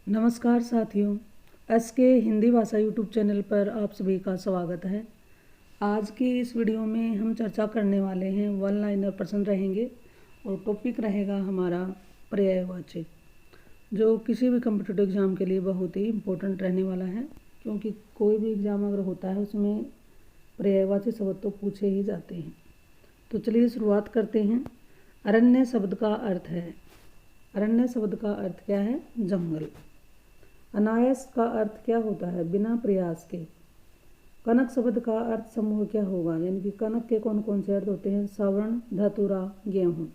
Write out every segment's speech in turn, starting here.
नमस्कार साथियों, एसके हिंदी भाषा यूट्यूब चैनल पर आप सभी का स्वागत है। आज की इस वीडियो में हम चर्चा करने वाले हैं वन लाइनर प्रश्न रहेंगे और टॉपिक रहेगा हमारा पर्यायवाची, जो किसी भी कम्पिटिटिव एग्ज़ाम के लिए बहुत ही इम्पोर्टेंट रहने वाला है, क्योंकि कोई भी एग्ज़ाम अगर होता है उसमें पर्यायवाची शब्द तो पूछे ही जाते हैं। तो चलिए शुरुआत करते हैं। अरण्य शब्द का अर्थ है, अरण्य शब्द का अर्थ क्या है? जंगल। अनायास का अर्थ क्या होता है? बिना प्रयास के। कनक शब्द का अर्थ समूह क्या होगा? यानी कि कनक के कौन कौन से अर्थ होते हैं? सवर्ण, धतूरा, गेहूँ।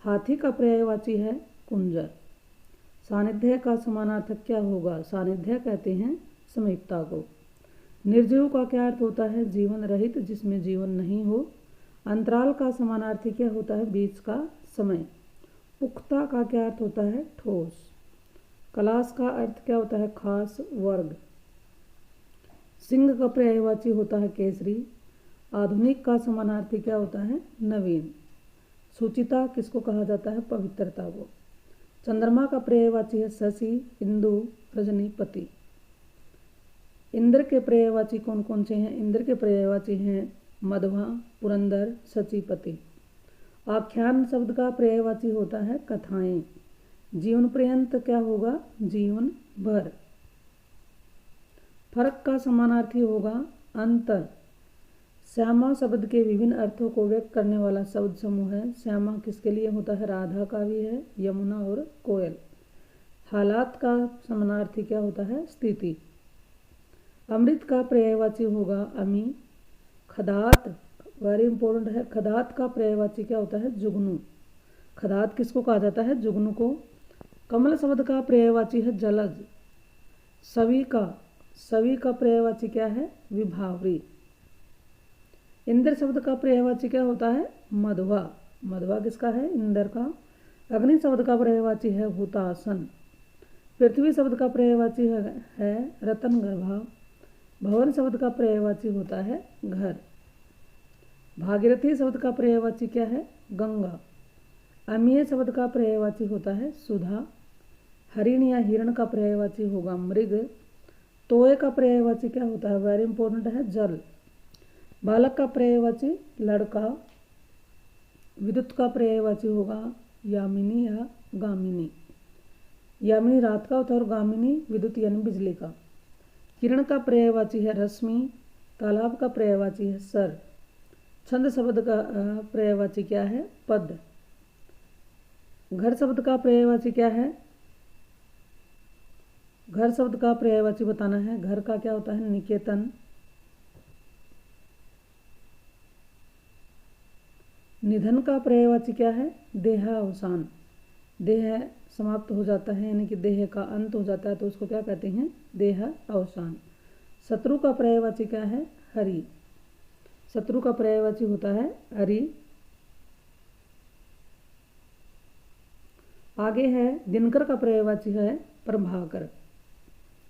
हाथी का पर्यायवाची है कुंजर। सानिध्य का समानार्थक क्या होगा? सानिध्य कहते हैं समीपता को। निर्जीव का क्या अर्थ होता है? जीवन रहित, जिसमें जीवन नहीं हो। अंतराल का समानार्थी क्या होता है? बीच का समय। पुख्ता का क्या अर्थ होता है? ठोस। कलाश का अर्थ क्या होता है? खास वर्ग। सिंह का पर्यायवाची होता है केसरी। आधुनिक का समानार्थी क्या होता है? नवीन। सुचिता किसको कहा जाता है? पवित्रता को। चंद्रमा का पर्यायवाची है शशि, इंदु, रजनीपति। इंद्र के पर्यायवाची कौन कौन से हैं? इंद्र के पर्यायवाची हैं मधवा, पुरंदर, सचीपति। आख्यान शब्द का पर्यायवाची होता है कथाएं। जीवन पर्यंत क्या होगा? जीवन भर। फर्क का समानार्थी होगा अंतर। श्यामा शब्द के विभिन्न अर्थों को व्यक्त करने वाला शब्द समूह है। श्यामा किसके लिए होता है? राधा का भी है, यमुना और कोयल। हालात का समानार्थी क्या होता है? स्थिति। अमृत का पर्यायवाची होगा अमी। खदात वेरी इंपॉर्टेंट है। खदात का पर्यायवाची क्या होता है? जुगनू। खदात किसको कहा जाता है? जुगनू को। कमल शब्द का पर्यायवाची है जलज। सवी का पर्यायवाची क्या है? विभावरी। इंद्र शब्द का पर्यायवाची क्या होता है? मधवा। मधवा किसका है? इंद्र का। अग्नि शब्द का पर्यायवाची है हुतासन। पृथ्वी शब्द का पर्यायवाची है रतन गर्भा। भवन शब्द का पर्यायवाची होता है घर। भागीरथी शब्द का पर्यायवाची क्या है? गंगा। अमीय शब्द का पर्यायवाची होता है सुधा। हरिण या हिरण का पर्यायवाची होगा मृग। तोय का पर्यायवाची क्या होता है? वेरी इंपॉर्टेंट है जल। बालक का पर्यायवाची लड़का। विद्युत का पर्यायवाची होगा यामिनी या गामिनी। यामिनी रात का होता है और गामिनी विद्युत यानी बिजली का। किरण का पर्यायवाची है रश्मि। तालाब का पर्यायवाची है सर। छंद शब्द का पर्यायवाची क्या है? पद। घर शब्द का पर्यायवाची क्या है? घर शब्द का पर्यायवाची बताना है। घर का क्या होता है? निकेतन। निधन का पर्यायवाची क्या है? देहावसान। देह समाप्त हो जाता है, यानी कि देह का अंत हो जाता है, तो उसको क्या कहते हैं? देह अवसान। शत्रु का पर्यायवाची क्या है? हरि। शत्रु का पर्यायवाची होता है हरि। आगे है दिनकर का पर्यायवाची है प्रभाकर।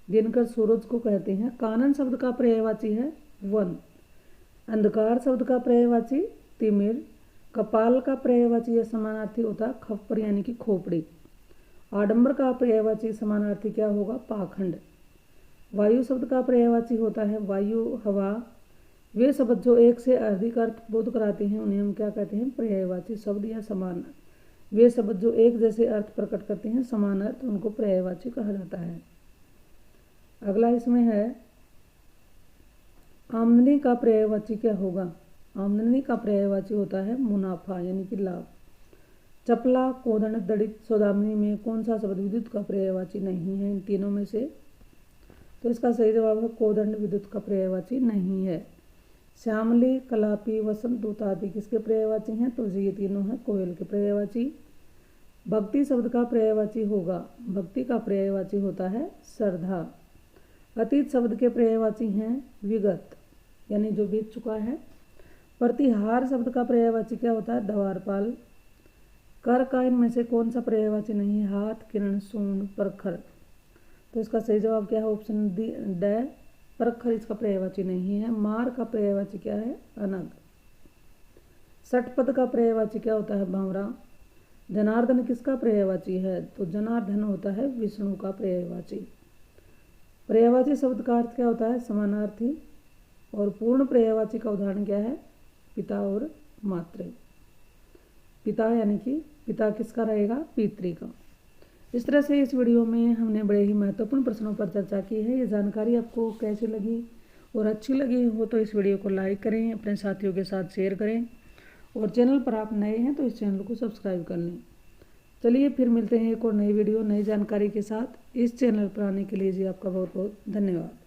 दिनकर सूरज को कहते हैं। कानन शब्द का पर्यायवाची है वन। अंधकार शब्द का पर्यायवाची तिमिर। कपाल का पर्यायवाची या समानार्थी होता है खप्पर, यानी कि खोपड़ी। आडंबर का पर्यायवाची समानार्थी क्या होगा? पाखंड। वायु शब्द का पर्यायवाची होता है वायु, हवा। वे शब्द जो एक से अधिक अर्थ बोध कराते हैं उन्हें हम क्या कहते हैं? पर्यायवाची शब्द या समान। वे शब्द जो एक जैसे अर्थ प्रकट करते हैं, समान अर्थ, उनको पर्यायवाची कहा जाता है। अगला इसमें है आमदनी का पर्यायवाची क्या होगा? आमदनी का पर्यायवाची होता है मुनाफा, यानी कि लाभ। चपला, कोदंड, दड़ित, सौदामिनी में कौन सा शब्द विद्युत का पर्यायवाची नहीं है इन तीनों में से? तो इसका सही जवाब है कोदंड विद्युत का पर्यायवाची नहीं है। श्यामली, कलापी, वसंत दूत आदि किसके पर्यायवाची हैं? तो ये तीनों हैं कोयल के पर्यायवाची। भक्ति शब्द का पर्यायवाची होगा, भक्ति का पर्यायवाची होता है श्रद्धा। अतीत शब्द के पर्यायवाची हैं विगत, यानी जो बीत चुका है। प्रतिहार शब्द का पर्यायवाची क्या होता है? द्वारपाल। कर का इनमें से कौन सा पर्यायवाची नहीं है? हाथ, किरण, सूंड, प्रखर। तो इसका सही जवाब क्या है? ऑप्शन ड, प्रखर इसका पर्यायवाची नहीं है। मार का पर्यायवाची क्या है? अनग। षटपद का पर्यायवाची क्या होता है? भंवरा। जनार्दन किसका पर्यायवाची है? तो जनार्दन होता है विष्णु का पर्यायवाची। पर्यायवाची शब्द का अर्थ क्या होता है? समानार्थी। और पूर्ण पर्यायवाची का उदाहरण क्या है? पिता और मातृ। पिता यानी कि पिता किसका रहेगा? पितृ का। इस तरह से इस वीडियो में हमने बड़े ही महत्वपूर्ण प्रश्नों पर चर्चा की है। ये जानकारी आपको कैसी लगी और अच्छी लगी हो तो इस वीडियो को लाइक करें, अपने साथियों के साथ शेयर करें और चैनल पर आप नए हैं तो इस चैनल को सब्सक्राइब कर लें। चलिए फिर मिलते हैं एक और नई वीडियो नई जानकारी के साथ। इस चैनल पर आने के लिए जी आपका बहुत बहुत धन्यवाद।